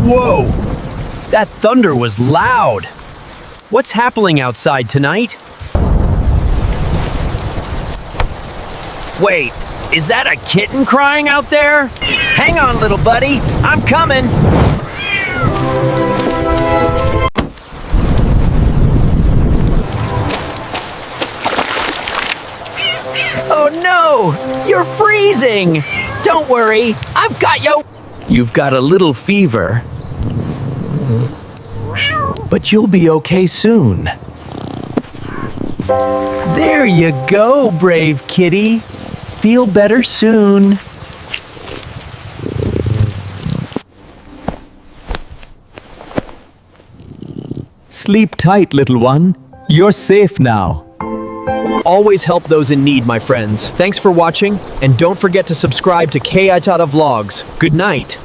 Whoa! That thunder was loud. What's happening outside tonight? Wait, is that a kitten crying out there? Hang on, little buddy, I'm coming. Oh no, you're freezing. Don't worry, I've got you. You've got a little fever, but you'll be okay soon. There you go, brave kitty. Feel better soon. Sleep tight, little one. You're safe now. Always help those in need, my friends. Thanks for watching, and don't forget to subscribe to KHATHA Vlogs. Good night.